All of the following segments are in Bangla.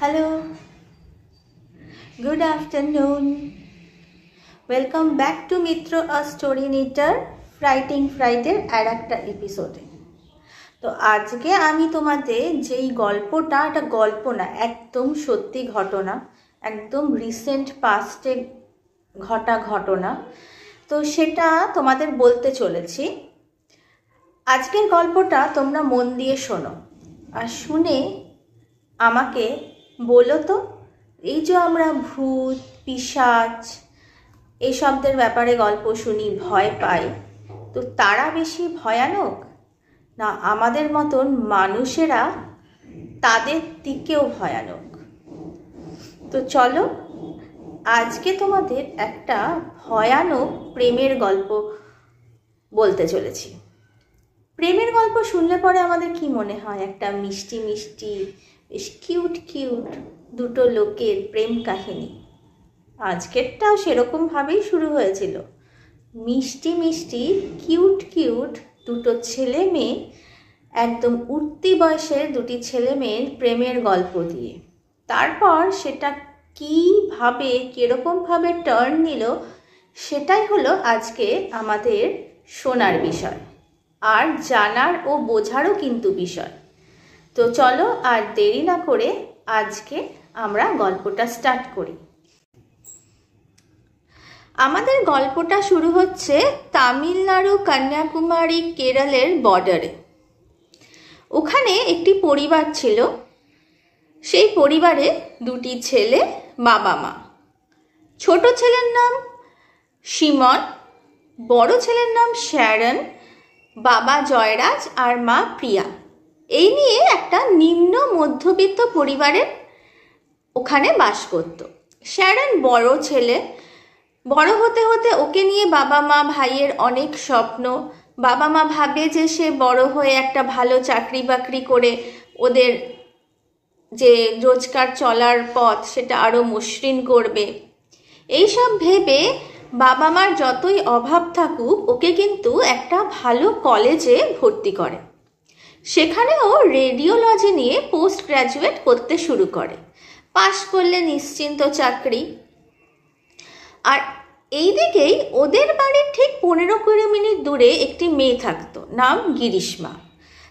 Hello, good afternoon. Welcome back to Mitro a Story Knitter Writing Friday আর একটা এপিসোডে। তো আজকে আমি তোমাদের যেই গল্পটা, এটা গল্প না, একদম সত্যি ঘটনা, একদম রিসেন্ট পাস্টে ঘটা ঘটনা, তো সেটা তোমাদের বলতে চলেছি। আজকের গল্পটা তোমরা মন দিয়ে শোনো আর শুনে আমাকে বলো তো, এই যে আমরা ভূত, পিশাচ এই শব্দের ব্যাপারে গল্প শুনি, ভয় পাই, তো তারা বেশি ভয়ানক না আমাদের মতন মানুষেরা তাদের দিকেও ভয়ানক? তো চলো আজকে তোমাদের একটা ভয়ানক প্রেমের গল্প বলতে চলেছি। প্রেমের গল্প শুনলে পরে আমাদের কি মনে হয়? একটা মিষ্টি মিষ্টি, বেশ কিউট কিউট দুটো লোকের প্রেম কাহিনী। আজকেরটাও সেরকমভাবেই শুরু হয়েছিল, মিষ্টি মিষ্টি কিউট কিউট দুটো ছেলে মেয়ে, একদম উঠতি বয়সের দুটি ছেলে মেয়ের প্রেমের গল্প দিয়ে। তারপর সেটা কীভাবে কীরকমভাবে টার্ন নিল, সেটাই হলো আজকে আমাদের শোনার বিষয় আর জানার ও বোঝারও কিন্তু বিষয়। তো চলো আর দেরি না করে আজকে আমরা গল্পটা স্টার্ট করি। আমাদের গল্পটা শুরু হচ্ছে তামিলনাড়ু, কন্যাকুমারী, কেরলের বর্ডারে। ওখানে একটি পরিবার ছিল। সেই পরিবারে দুটি ছেলে, বাবা মা। ছোট ছেলের নাম সিমন, বড় ছেলের নাম শ্যারন, বাবা জয়রাজ আর মা প্রিয়া। এই নিয়ে একটা নিম্ন মধ্যবিত্ত পরিবারের ওখানে বাস করত। শ্যারন বড় ছেলে। বড় হতে হতে ওকে নিয়ে বাবা মা ভাইয়ের অনেক স্বপ্ন। বাবা মা ভাবে যে সে বড় হয়ে একটা ভালো চাকরি বাকরি করে ওদের যে রোজগার চলার পথ সেটা আরও মসৃণ করবে। এইসব ভেবে বাবা মার যতই অভাব থাকুক ওকে কিন্তু একটা ভালো কলেজে ভর্তি করে। সেখানে ও রেডিওলজি নিয়ে পোস্ট গ্র্যাজুয়েট করতে শুরু করে। পাশ করলে নিশ্চিন্ত চাকরি। আর এই দিকেই ওদের বাড়ির ঠিক 15-20 মিনিট দূরে একটি মেয়ে থাকতো, নাম গিরিশমা।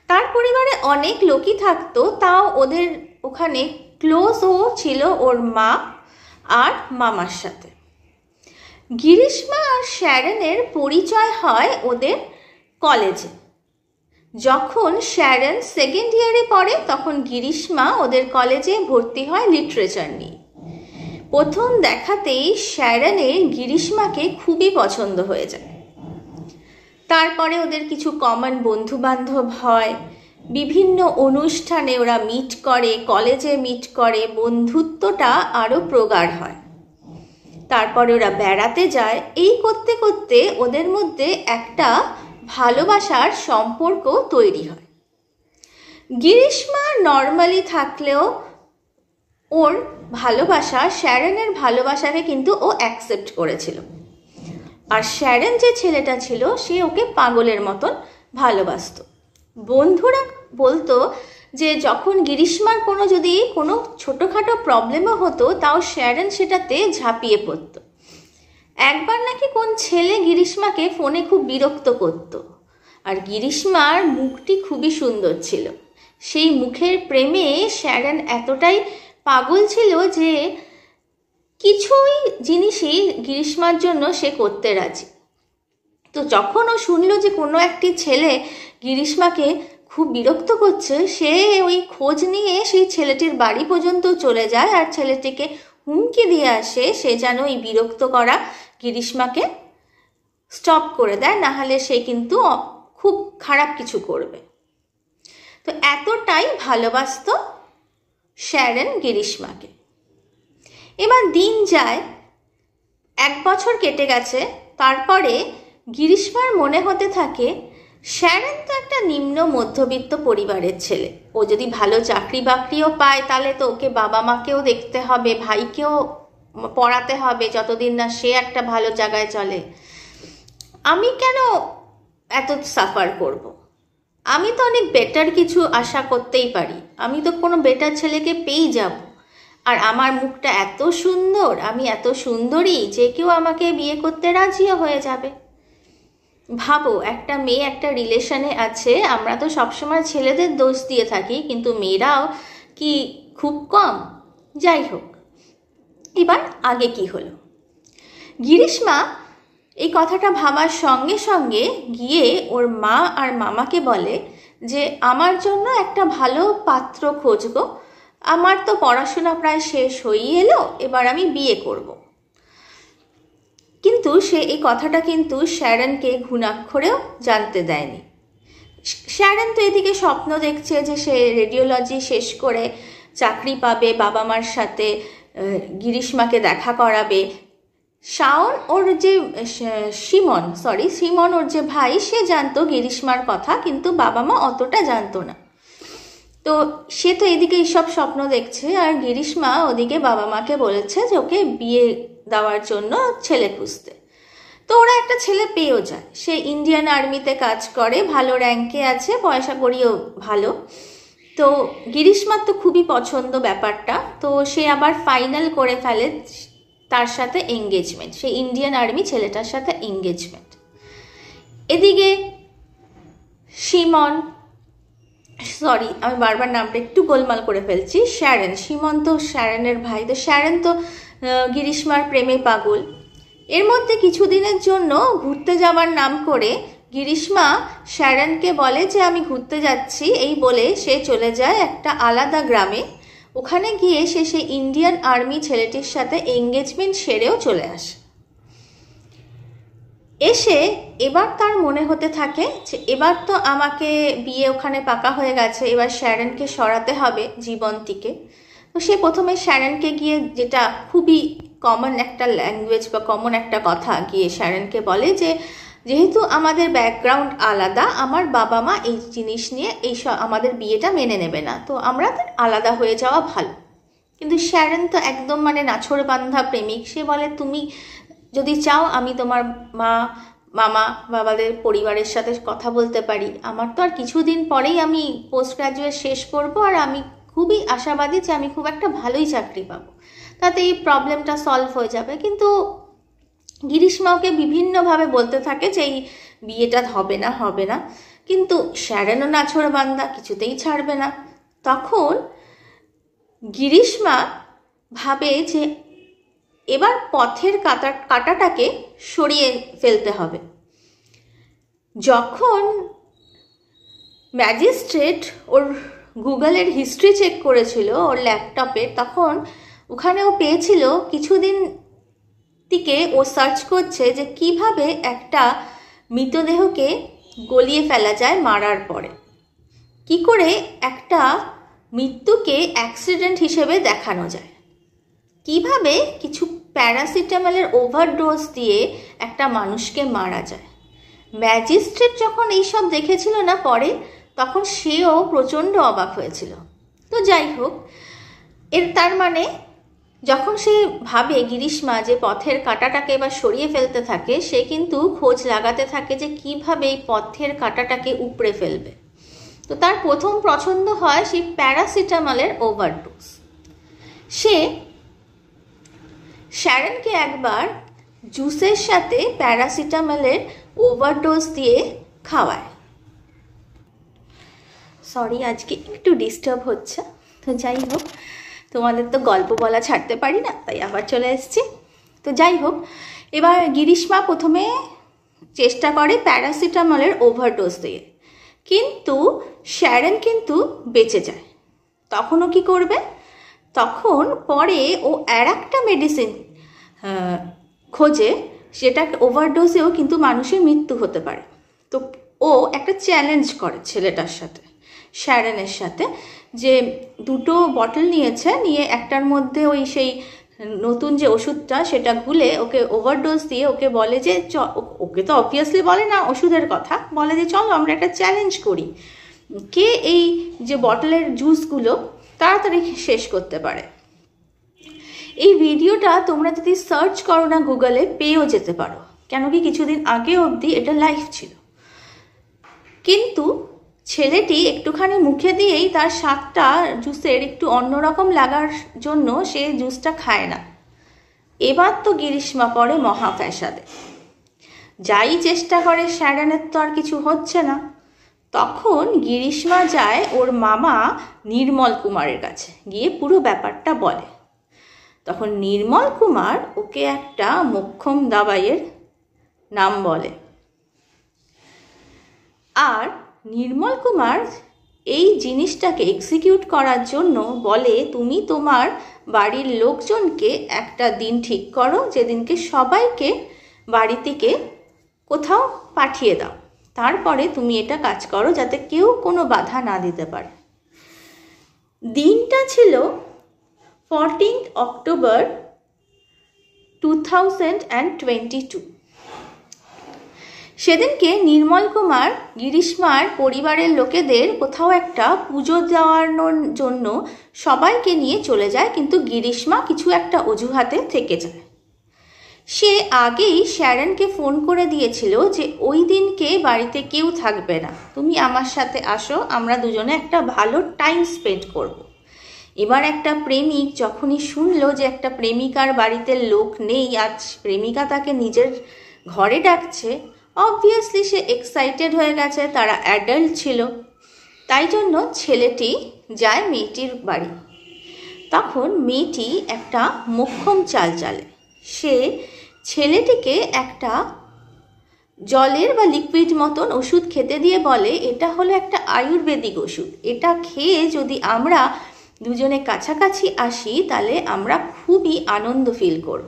তার পরিবারে অনেক লোকই থাকতো, তাও ওদের ওখানে ক্লোজও ছিল ওর মা আর মামার সাথে। গিরিশমা আর শ্যারনের পরিচয় হয় ওদের কলেজে। যখন শ্যারন সেকেন্ড ইয়ারে পড়ে তখন গিরিশমা ওদের কলেজে ভর্তি হয় লিটারেচার নিয়ে। প্রথম দেখাতেই শ্যারনের গিরিশমাকে খুবই পছন্দ হয়ে যায়। তারপরে ওদের কিছু কমন বন্ধু বান্ধব হয়, বিভিন্ন অনুষ্ঠানে ওরা মিট করে, কলেজে মিট করে, বন্ধুত্বটা আরও প্রগাঢ় হয়। তারপরে ওরা বেড়াতে যায়। এই করতে করতে ওদের মধ্যে একটা ভালোবাসার সম্পর্ক তৈরি হয়। গিরিশমা নর্মালি থাকলেও ওর ভালোবাসা, শ্যারনের ভালোবাসাকে কিন্তু ও অ্যাকসেপ্ট করেছিল। আর শ্যারন যে ছেলেটা ছিল সে ওকে পাগলের মতন ভালোবাসত। বন্ধুরা বলতো যে যখন গিরিশমার যদি কোনো ছোটোখাটো প্রবলেমও হতো তাও শ্যারন সেটাতে ঝাঁপিয়ে পড়ত। একবার নাকি কোন ছেলে গিরিশমাকে ফোনে খুব বিরক্ত করত, আর গিরিশমার মুখটি খুবই সুন্দর ছিল। সেই মুখের প্রেমে শ্যারন এতটাই পাগল ছিল যে কিছুই জিনিসই গিরিশমার জন্য সে করতে রাজি। তো যখন ও শুনলো যে কোনো একটি ছেলে গিরিশমাকে খুব বিরক্ত করছে, সে ওই খোঁজ নিয়ে সেই ছেলেটির বাড়ি পর্যন্ত চলে যায় আর ছেলেটিকে হুমকি দিয়ে আসে সে যেন এই বিরক্ত করা গিরিশমাকে স্টপ করে দেয়, নাহলে সে কিন্তু খুব খারাপ কিছু করবে। তো এতটাই ভালোবাসত শ্যারন গিরিশমাকে। এবার দিন যায়, 1 বছর কেটে গেছে। তারপরে গিরিশমার মনে হতে থাকে শ্যারন তো একটা নিম্ন মধ্যবিত্ত পরিবারের ছেলে, ও যদি ভালো চাকরি বাকরিও পায় তাহলে তো ওকে বাবা মাকেও দেখতে হবে, ভাইকেও পড়াতে হবে যতদিন না সে একটা ভালো জায়গায় চলে। আমি কেন এত সাফার করব? আমি তো অনেক বেটার কিছু আশা করতেই পারি, আমি তো কোনো বেটার ছেলেকে পেয়েই যাব। আর আমার মুখটা এত সুন্দর, আমি এত সুন্দরী যে কেউ আমাকে বিয়ে করতে রাজিও হয়ে যাবে। ভাবো, একটা মেয়ে একটা রিলেশনে আছে, আমরা তো সবসময় ছেলেদের দোষ দিয়ে থাকি, কিন্তু মেয়েরাও কি খুব কম? যাই হোক, এবার আগে কি হলো, গিরিশমা এই কথাটা ভাবার সঙ্গে সঙ্গে গিয়ে ওর মা আর মামাকে বলে যে আমার জন্য একটা ভালো পাত্র খোঁজগো, আমার তো পড়াশোনা প্রায় শেষ হয়েই এলো, এবার আমি বিয়ে করব। কিন্তু সে এই কথাটা কিন্তু শ্যারনকে ঘুণাক্ষরেও জানতে দেয়নি। শ্যারন তো এদিকে স্বপ্ন দেখছে যে সে রেডিওলজি শেষ করে চাকরি পাবে, বাবা মার সাথে গিরিশমাকে দেখা করাবে। শাওন ওর যে সিমন ওর যে ভাই, সে জানতো গিরিশমার কথা, কিন্তু বাবা মা অতটা জানতো না। তো সে তো এদিকে এইসব স্বপ্ন দেখছে, আর গিরিশমা ওদিকে বাবা মাকে বলেছে যে ওকে বিয়ে দেওয়ার জন্য ছেলে খুঁজতে। তো ওরা একটা ছেলে পেয়েও যায়, সে ইন্ডিয়ান আর্মিতে কাজ করে, ভালো র্যাঙ্কে আছে, পয়সা করিও ভালো। তো গিরিশমার তো খুবই পছন্দ ব্যাপারটা, তো সে আবার ফাইনাল করে ফেলে তার সাথে এঙ্গেজমেন্ট, সে ইন্ডিয়ান আর্মি ছেলেটার সাথে এঙ্গেজমেন্ট। এদিকে আমি বারবার নামটা একটু গোলমাল করে ফেলছি, সিমন তো শ্যারনের ভাই, তো শ্যারন তো গিরিশমার প্রেমে পাগল। এর মধ্যে কিছুদিনের জন্য ঘুরতে যাওয়ার নাম করে গিরিশমা শ্যারনকে বলে যে আমি ঘুরতে যাচ্ছি, এই বলে সে চলে যায় একটা আলাদা গ্রামে। ওখানে গিয়ে সে সেই ইন্ডিয়ান আর্মি ছেলেটির সাথে এঙ্গেজমেন্ট সেরেও চলে আসে। এসে এবার তার মনে হতে থাকে যে এবার তো আমাকে বিয়ে ওখানে পাকা হয়ে গেছে, এবার শ্যারনকে সরাতে হবে জীবন্তীকে। তো সে প্রথমে শ্যারনকে গিয়ে, যেটা খুবই কমন একটা ল্যাঙ্গুয়েজ বা কমন একটা কথা, গিয়ে শ্যারনকে বলে যে যেহেতু আমাদের ব্যাকগ্রাউন্ড আলাদা, আমার বাবা মা এই জিনিস নিয়ে আমাদের বিয়েটা মেনে নেবে না, তো আমরা আলাদা হয়ে যাওয়া ভালো। কিন্তু শ্যারন তো একদম নাছোড় বান্ধা প্রেমিক, সে বলে তুমি যদি চাও আমি তোমার মামা বাবাদের পরিবারের সাথে কথা বলতে পারি, আমার তো আর কিছুদিন পরেই আমি পোস্ট গ্রাজুয়েট শেষ করব, আর আমি খুবই আশাবাদী যে আমি খুব একটা ভালোই চাকরি পাবো, তাতে এই প্রবলেমটা সলভ হয়ে যাবে। কিন্তু গিরিশমা ওকে বিভিন্নভাবে বলতে থাকে যে এই বিয়েটা হবে না, কিন্তু শ্যারনও নাছোড় বান্দা, কিছুতেই ছাড়বে না। তখন গিরিশমা ভাবে যে এবার পথের কাঁটাটাকে সরিয়ে ফেলতে হবে। যখন ম্যাজিস্ট্রেট ওর গুগলের হিস্ট্রি চেক করেছিল ওর ল্যাপটপে, তখন ওখানে ও পেয়েছিল কিছুদিন থেকে ও সার্চ করছে যে কিভাবে একটা মৃতদেহকে গলিয়ে ফেলা যায় মারার পরে, কি করে একটা মৃত্যুকে অ্যাক্সিডেন্ট হিসেবে দেখানো যায়, কিভাবে কিছু প্যারাসিটামলের ওভারডোজ দিয়ে একটা মানুষকে মারা যায়। ম্যাজিস্ট্রেট যখন এইসব দেখেছিল না পরে, তখন সেও প্রচণ্ড অবাক হয়েছিল। তো যাই হোক, তার যখন সে ভাবে গিরিশমা যে পথের কাঁটাটাকে এবার সরিয়ে ফেলতে থাকে, সে কিন্তু খোঁজ লাগাতে থাকে যে কিভাবে এই পথের কাঁটাটাকে উপড়ে ফেলবে। তো তার প্রথম পছন্দ হয় সেই প্যারাসিটামলের ওভারডোজ। সে শ্যারনকে একবার জুসের সাথে প্যারাসিটামলের ওভারডোজ দিয়ে খাওয়ায়। সরি, আজকে একটু ডিস্টার্ব হচ্ছে। তো যাই হোক, তোমাদের তো গল্প বলা ছাড়তে পারি না, তাই আবার চলে এসেছি। তো যাই হোক, এবার গিরিশমা প্রথমে চেষ্টা করে প্যারাসিটামলের ওভারডোজ দিয়ে, কিন্তু শ্যারন কিন্তু বেঁচে যায়। তখনও কি করবে, তখন পরে ও আর একটা মেডিসিন খোঁজে, সেটা ওভারডোজেও কিন্তু মানুষের মৃত্যু হতে পারে। তো ও একটা চ্যালেঞ্জ করে ছেলেটার সাথে, শ্যারনের সাথে, যে দুটো বটল নিয়ে একটার মধ্যে ওই সেই নতুন যে ওষুধটা সেটা গুলে ওকে ওভারডোজ দিয়ে ওকে বলে যে ওকে তো অবভিয়াসলি বলে না ওষুধের কথা, বলে যে চলো আমরা একটা চ্যালেঞ্জ করি, কে এই যে বটলের জুসগুলো তাড়াতাড়ি শেষ করতে পারে। এই ভিডিওটা তোমরা যদি সার্চ করো না গুগলে, পেয়েও যেতে পারো, কেন কি কিছুদিন আগে অবধি এটা লাইভ ছিল। কিন্তু ছেলেটি একটুখানি মুখে দিয়েই তার স্বাদটা জুসের একটু অন্যরকম লাগার জন্য সে জুসটা খায় না। এবার তো গিরিশমা পড়ে মহা ফ্যাসাদে। যাই চেষ্টা করে শ্যারনের তো আর কিছু হচ্ছে না। তখন গিরিশমা যায় ওর মামা নির্মল কুমারের কাছে, গিয়ে পুরো ব্যাপারটা বলে। তখন নির্মল কুমার ওকে একটা মোক্ষম দাবাইয়ের নাম বলে, আর নির্মল কুমার এই জিনিসটাকে এক্সিকিউট করার জন্য বলে, তুমি তোমার বাড়ির লোকজনকে একটা দিন ঠিক করো, যেদিনকে সবাইকে বাড়ি থেকে কোথাও পাঠিয়ে দাও, তারপরে তুমি এটা কাজ করো যাতে কেউ কোনো বাধা না দিতে পারে। দিনটা ছিল 14 অক্টোবর 2022। সেদিনকে নির্মল কুমার গিরিশমার পরিবারের লোকেদের কোথাও একটা পুজো দেওয়ানোর জন্য সবাইকে নিয়ে চলে যায়, কিন্তু গিরিশমা কিছু একটা অজুহাতে থেকে যায়। সে আগেই শ্যারনকে ফোন করে দিয়েছিল যে ওই দিনকে বাড়িতে কেউ থাকবে না, তুমি আমার সাথে আসো, আমরা দুজনে একটা ভালো টাইম স্পেন্ড করব। এবার একটা প্রেমিক যখনই শুনলো যে একটা প্রেমিকার বাড়িতে লোক নেই, আজ প্রেমিকা তাকে নিজের ঘরে ডাকছে, অবভিয়াসলি সে এক্সাইটেড হয়ে গেছে। তারা অ্যাডাল্ট ছিল, তাই জন্য ছেলেটি যায় মেয়েটির বাড়ি। তখন মেয়েটি একটা মোক্ষম চাল চালে। সে ছেলেটিকে একটা জলের বা লিকুইড মতন ওষুধ খেতে দিয়ে বলে, এটা হলো একটা আয়ুর্বেদিক ওষুধ, এটা খেয়ে যদি আমরা দুজনে কাছাকাছি আসি তাহলে আমরা খুবই আনন্দ ফিল করব।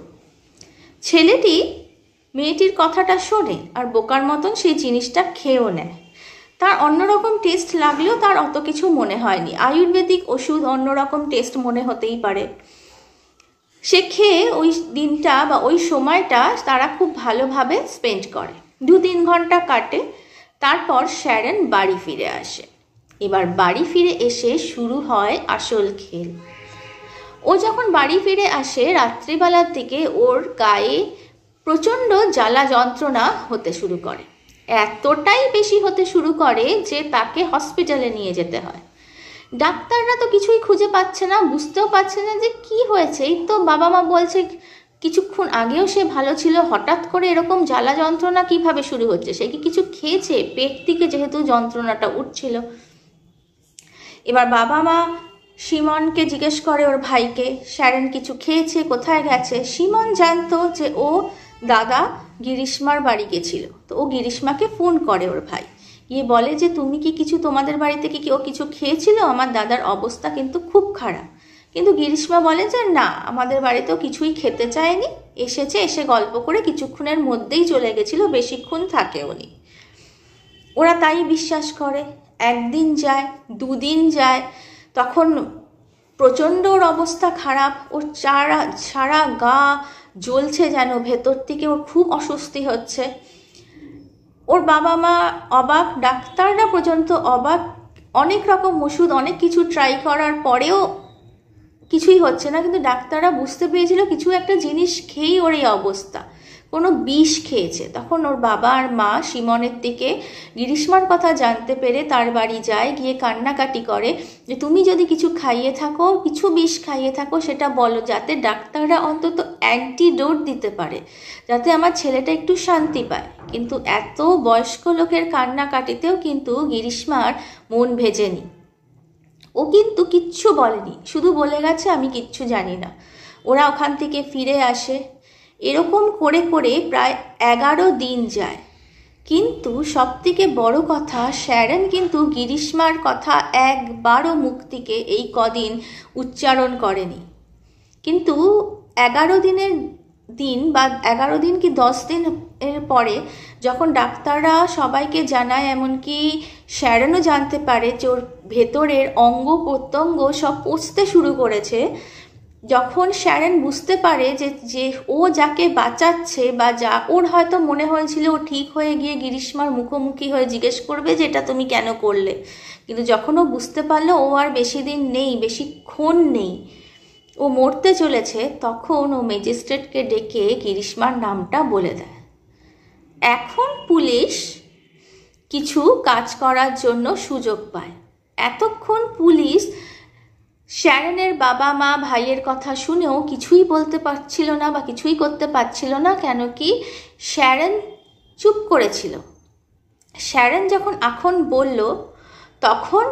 ছেলেটি মেয়েটির কথাটা শোনে আর বোকার মতন সেই জিনিসটা খেয়েও নেয়। তার অন্যরকম টেস্ট লাগলেও তার অত কিছু মনে হয়নি। আয়ুর্বেদিক ওষুধ অন্যরকম টেস্ট মনে হতেই পারে। সে খেয়ে ওই দিনটা বা ওই সময়টা তারা খুব ভালোভাবে স্পেন্ড করে। 2-3 ঘন্টা কাটে, তারপর শ্যারন বাড়ি ফিরে আসে। এবার বাড়ি ফিরে এসে শুরু হয় আসল খেল। ও যখন বাড়ি ফিরে আসে রাত্রিবেলার দিকে ওর গায়ে প্রচণ্ড জ্বালা যন্ত্রণা হতে শুরু করে, এতটাই বেশি হতে শুরু করে যে তাকে হসপিটালে নিয়ে যেতে হয়। ডাক্তাররা তো কিছুই খুঁজে পাচ্ছে না, বুঝতেও পারছে না যে কি হয়েছে। এই তো বাবা মা বলছে কিছুক্ষণ আগেও সে ভালো ছিল, হঠাৎ করে এরকম জ্বালা যন্ত্রণা কিভাবে শুরু হচ্ছে? সে কি কিছু খেয়েছে? পেট থেকে যেহেতু যন্ত্রণাটা উঠছিল। এবার বাবা মা সিমনকে জিজ্ঞেস করে ওর ভাইকে, শ্যারন কিছু খেয়েছে, কোথায় গেছে? সিমন জানতো যে ও দাদা গিরিশমার বাড়ি গেছিল, তো ও গিরিশমাকে ফোন করে ওর ভাই, গিয়ে বলে যে তুমি কি কিছু, তোমাদের বাড়িতে কি ও কিছু খেয়েছিল? আমার দাদার অবস্থা কিন্তু খুব খারাপ। কিন্তু গিরিশমা বলে যে না, আমাদের বাড়িতেও কিছুই খেতে চায়নি, এসেছে, এসে গল্প করে কিছুক্ষণের মধ্যেই চলে গেছিল, বেশিক্ষণ থাকেওনি। ওরা তাই বিশ্বাস করে। 1 দিন যায়, 2 দিন যায়, তখন প্রচণ্ড ওর অবস্থা খারাপ, ওর সারা গা জ্বলছে যেন ভেতর থেকে, ওর খুব অস্বস্তি হচ্ছে। ওর বাবা মা অবাক, ডাক্তাররা পর্যন্ত অবাক। অনেক রকম ওষুধ, অনেক কিছু ট্রাই করার পরেও কিছুই হচ্ছে না, কিন্তু ডাক্তাররা বুঝতে পেরেছিল কিছু একটা জিনিস খেয়েই ওর এই অবস্থা, কোনো বিষ খেয়েছে। তখন ওর বাবা আর মা সিমনের থেকে গিরিশমার কথা জানতে পেরে তার বাড়ি যায়, গিয়ে কান্নাকাটি করে যে তুমি যদি কিছু খাইয়ে থাকো, কিছু বিষ খাইয়ে থাকো, সেটা বলো, যাতে ডাক্তাররা অন্তত অ্যান্টিডোট দিতে পারে, যাতে আমার ছেলেটা একটু শান্তি পায়। কিন্তু এত বয়স্ক লোকের কান্নাকাটিতেও কিন্তু গিরিশমার মন ভেজেনি। ও কিন্তু কিচ্ছু বলেনি, শুধু বলে গেছে আমি কিচ্ছু জানি না। ওরা ওখান থেকে ফিরে আসে। এরকম করে করে প্রায় 11 দিন যায়, কিন্তু সবথেকে বড় কথা, শ্যারন কিন্তু গিরিশমার কথা একবারও মুখ থেকে এই কদিন উচ্চারণ করেনি। কিন্তু 11 দিনের দিন বা 11 দিন কি 10 দিন এর পরে যখন ডাক্তাররা সবাইকে জানায়, এমনকি শ্যারনও জানতে পারে যে ওর ভেতরের অঙ্গ প্রত্যঙ্গ সব পচতে শুরু করেছে, যখন শ্যারন বুঝতে পারে যে ও যাকে বাঁচাচ্ছে বা যা ওর হয়তো মনে হয়েছিল ও ঠিক হয়ে গিয়ে গিরিশমার মুখোমুখি হয়ে জিজ্ঞেস করবে যে এটা তুমি কেন করলে, কিন্তু যখন ও বুঝতে পারলো ও আর বেশি দিন নেই, বেশিক্ষণ নেই, ও মরতে চলেছে, তখন ও ম্যাজিস্ট্রেটকে ডেকে গিরিশমার নামটা বলে দেয়। এখন পুলিশ কিছু কাজ করার জন্য সুযোগ পায়। এতক্ষণ পুলিশ শ্যারনের বাবা মা ভাইয়ের কথা শুনেও কিছুই বলতে পারছিল না বা কিছুই করতে পারছিল না, কেন কি শ্যারন চুপ করেছিল। শ্যারন যখন এখন বলল, তখন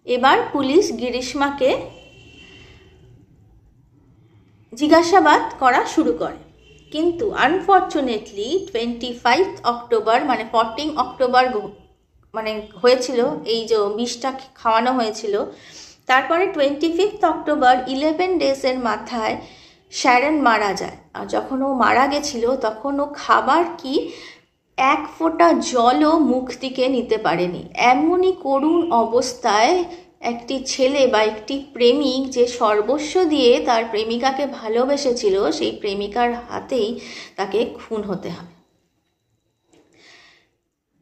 এবার পুলিশ গিরিশমাকে জিজ্ঞাসাবাদ করা শুরু করে। কিন্তু আনফর্চুনেটলি 25 অক্টোবর মানে 14 অক্টোবর মানে হয়েছিল, এই যে বিষটা খাওয়ানো হয়েছিল, তারপরে 25 অক্টোবর 11 ডেজের মাথায় শ্যারন মারা যায়। আর যখন ও মারা গেছিল তখন ও খাবার কি এক ফোঁটা জলও মুখ থেকে নিতে পারেনি। এমনই করুণ অবস্থায় একটি ছেলে বা একটি প্রেমিক যে সর্বস্ব দিয়ে তার প্রেমিকাকে ভালোবেসেছিল, সেই প্রেমিকার হাতেই তাকে খুন হতে হবে।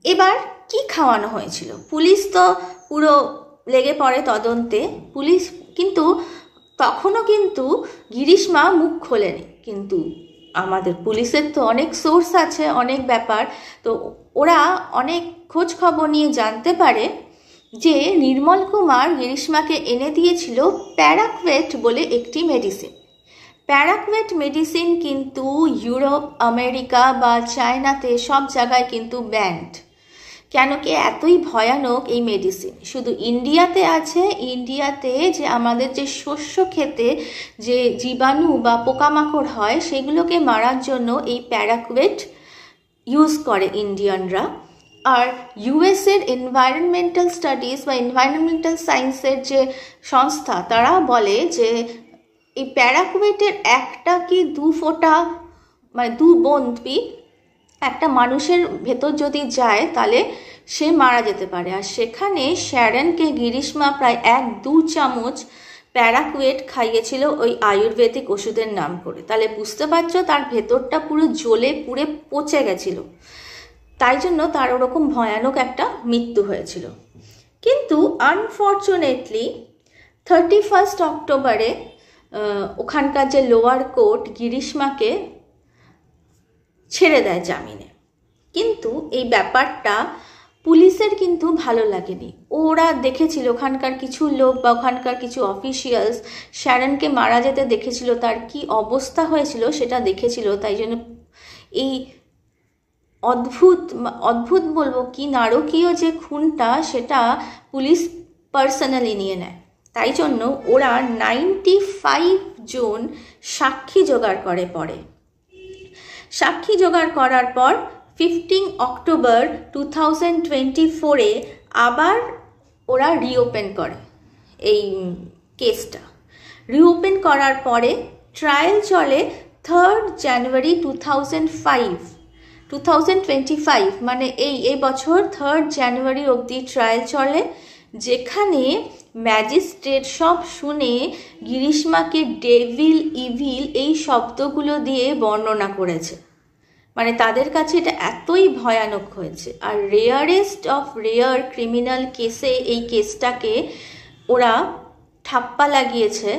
এবার কি খাওয়ানো হয়েছিল? পুলিশ তো পুরো লেগে পড়ে তদন্তে। পুলিশ কিন্তু তখনও কিন্তু গিরিশমা মুখ খোলেনি। কিন্তু আমাদের পুলিশের তো অনেক সোর্স আছে, অনেক ব্যাপার, তো ওরা অনেক খোঁজ খবর নিয়ে জানতে পারে যে নির্মল কুমার গিরিশমাকে এনে দিয়েছিল প্যারাকুয়েট বলে একটি মেডিসিন। প্যারাকুয়েট মেডিসিন কিন্তু ইউরোপ, আমেরিকা বা চায়নাতে সব জায়গায় কিন্তু ব্যান্ড। কেন কি এতই ভয়ানক এই মেডিসিন? শুধু ইন্ডিয়াতে আছে। ইন্ডিয়াতে যে আমাদের যে শস্য খেতে যে জীবাণু বা পোকামাকড় হয়, সেগুলোকে মারার জন্য এই প্যারাকুয়েট ইউজ করে ইন্ডিয়ানরা। আর ইউএসের এনভায়রনমেন্টাল স্টাডিজ বা এনভায়রনমেন্টাল সায়েন্সের যে সংস্থা, তারা বলে যে এই প্যারাকুয়েটের একটা কি 2 ফোঁটা মানে 2 বন্তি একটা মানুষের ভেতর যদি যায় তাহলে সে মারা যেতে পারে। আর সেখানে শ্যারনকে গিরিশমা প্রায় 1-2 চামচ প্যারাকুয়েট খাইয়েছিল ওই আয়ুর্বেদিক ওষুধের নাম করে। তাহলে বুঝতে পারছো তার ভেতরটা পুরো জ্বলে পুড়ে পচে গেছিল। তাই জন্য তার ওরকম ভয়ানক একটা মৃত্যু হয়েছিল। কিন্তু আনফর্চুনেটলি 31 অক্টোবরে ওখানকার যে লোয়ার কোর্ট গিরিশমাকে ছেড়ে দেয় জামিনে। কিন্তু এই ব্যাপারটা পুলিশের কিন্তু ভালো লাগেনি। ওরা দেখেছিল ওখানকার কিছু লোক বা ওখানকার কিছু অফিসিয়ালস শ্যারনকে মারা যেতে দেখেছিল, তার কি অবস্থা হয়েছিল সেটা দেখেছিল। তাই জন্য এই অদ্ভুত বলবো কি নারকীয় যে খুনটা, সেটা পুলিশ পার্সোনালি নিয়ে নেয়। তাই জন্য ওরা 95 জন সাক্ষী জোগাড় করে। পরে সাক্ষী জোগাড় করার পর 15 অক্টোবর 2024-এ আবার ওরা রিওপেন করে এই কেসটা। রিওপেন করার পরে ট্রায়াল চলে 3 জানুয়ারি 2025 মানে এই বছর 3 জানুয়ারি অবধি ট্রায়াল চলে, যেখানে ম্যাজিস্ট্রেট সব শুনে গিরিশমাকে ডেভিল, ইভিল এই শব্দগুলো দিয়ে বর্ণনা করেছে। মানে তাদের কাছে এটা এতই ভয়ানক হয়েছে। আর রেয়ারেস্ট অফ রেয়ার ক্রিমিনাল কেসে এই কেসটাকে ওরা ঠাপ্পা লাগিয়েছে,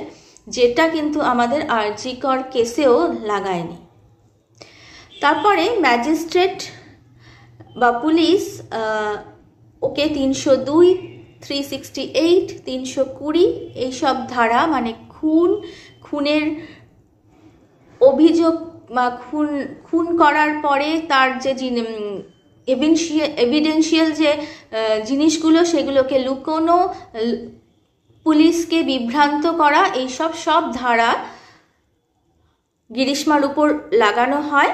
যেটা কিন্তু আমাদের আরজি কর কেসেও লাগায়নি। তারপরে ম্যাজিস্ট্রেট বা পুলিশ ওকে 302, 368, 320 এইসব ধারা মানে খুনের অভিযোগ বা খুন করার পরে তার যে এভিডেন্সিয়াল যে জিনিসগুলো সেগুলোকে লুকোনো, পুলিশকে বিভ্রান্ত করা, এইসব সব ধারা গিরিশমার উপর লাগানো হয়।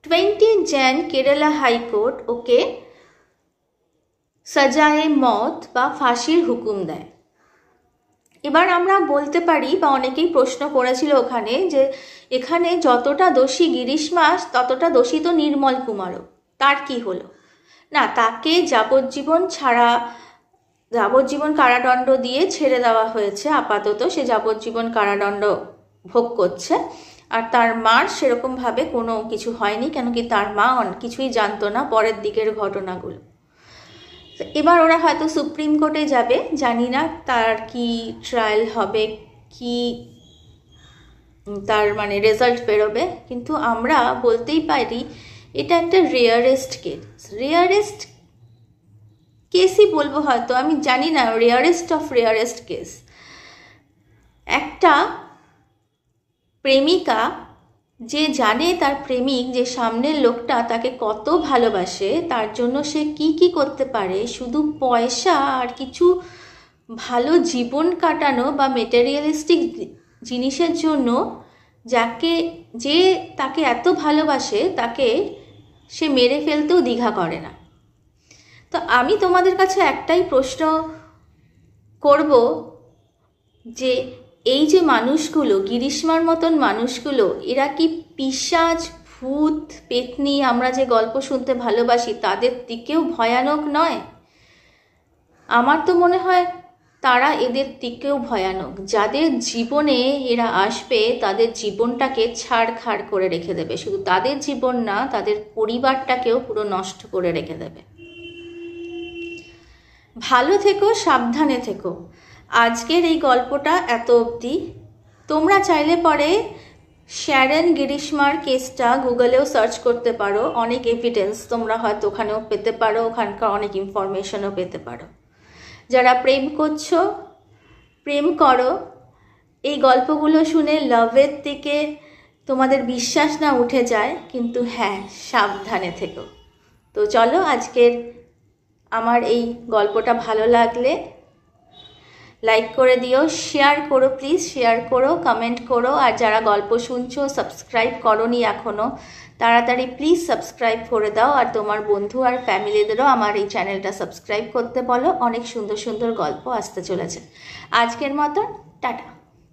20 জন কেরালা হাইকোর্ট ওকে সাজায়ে মত বা ফাঁসির হুকুম দেয়। এবার আমরা বলতে পারি বা অনেকেই প্রশ্ন করেছিল ওখানে যে এখানে যতটা দোষী গিরিশমা ততটা দোষী তো নির্মল কুমারও, তার কি হলো? না, তাকে যাবজ্জীবন কারাদণ্ড দিয়ে ছেড়ে দেওয়া হয়েছে। আপাতত সে যাবজ্জীবন কারাদণ্ড ভোগ করছে। আর তার মার সেরকমভাবে কোনো কিছু হয়নি, কেন কি তার মা কিছুই জানতো না পরের দিকের ঘটনাগুলো। এবার ওরা হয়তো সুপ্রিম কোর্টে যাবে, জানি না তার কি ট্রায়াল হবে, কি তার মানে রেজাল্ট বেরোবে। কিন্তু আমরা বলতেই পারি এটা একটা রেয়ারেস্ট কেস। রেয়ারেস্ট কেসই বলবো, হয়তো আমি জানি না, রেয়ারেস্ট অফ রেয়ারেস্ট কেস। একটা প্রেমিকা যে জানে তার প্রেমিক, যে সামনের লোকটা তাকে কত ভালোবাসে, তার জন্য সে কি কি করতে পারে, শুধু পয়সা আর কিছু ভালো জীবন কাটানো বা মেটেরিয়ালিস্টিক জিনিসের জন্য, যে তাকে এত ভালোবাসে তাকে সে মেরে ফেলতেও দ্বিধা করে না। তো আমি তোমাদের কাছে একটাই প্রশ্ন করব, যে এই যে মানুষগুলো, গিরিশমার মতন মানুষগুলো, এরা কি পিশাচ, ভূত, পেতনি, আমরা যে গল্প শুনতে ভালোবাসি তাদের দিকেও ভয়ানক নয়? আমার তো মনে হয় তারা এদের দিকেও ভয়ানক। যাদের জীবনে এরা আসবে তাদের জীবনটাকে ছাড়খাড় করে রেখে দেবে, শুধু তাদের জীবন না, তাদের পরিবারটাকেও পুরো নষ্ট করে রেখে দেবে। ভালো থেকো, সাবধানে থেকো। আজকের এই গল্পটা এত অবধি। তোমরা চাইলে পরে শ্যারন গিরিশমার কেসটা গুগলেও সার্চ করতে পারো, অনেক এভিডেন্স তোমরা হয়তো ওখানেও পেতে পারো, ওখানকার অনেক ইনফরমেশনও পেতে পারো। যারা প্রেম করছো, প্রেম করো। এই গল্পগুলো শুনে লাভের দিকে তোমাদের বিশ্বাস না উঠে যায়, কিন্তু হ্যাঁ, সাবধানে থেকো। তো চলো, আজকের আমার এই গল্পটা ভালো লাগলে লাইক করে দিও, শেয়ার করো, প্লিজ শেয়ার করো, কমেন্ট করো। আর যারা গল্প শুনছো, সাবস্ক্রাইব করোনি এখনও, তাড়াতাড়ি প্লিজ সাবস্ক্রাইব করে দাও। আর তোমার বন্ধু আর ফ্যামিলিদেরও আমার এই চ্যানেলটা সাবস্ক্রাইব করতে বলো। অনেক সুন্দর সুন্দর গল্প আসতে চলেছে। আজকের মতন টাটা।